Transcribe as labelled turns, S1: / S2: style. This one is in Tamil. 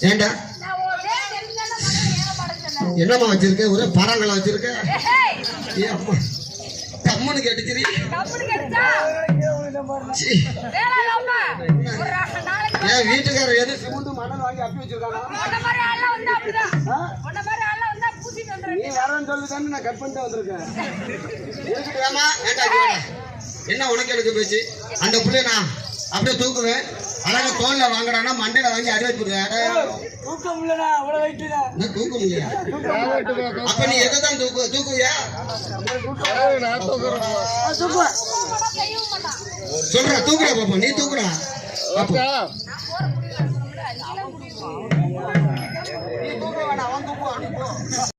S1: ஏண்டா என்னம்மா வச்சிருக்க? ஒரே பரங்களை வச்சிருக்க. கம்முன்னு கேட்டுச்சிரி. ஏன் வீட்டுக்காரர் எது சிமெண்ட் மணல் வாங்கி அப்பி வச்சிருக்காங்க? நீ வரேன்னு சொல்லிதானே நான் கட் பண்ணிட்டு வந்திருக்கேன். என்ன உனக்கு எனக்கு போச்சு? அந்த பிள்ளைய நான் அப்படியே தூக்குவேன். அழகா தோல்ல வாங்குறானா மண்டையில வாங்கி அடி வச்சுடுவேன். தூக்க முடியல, தூக்க முடியா? அப்ப நீ எதான் தூக்குவியா? சொல்ற தூக்குறா பாப்பா, நீ தூக்குறா பாப்பா. நீ தூக்க வேணாம், அவன் தூக்குவான்.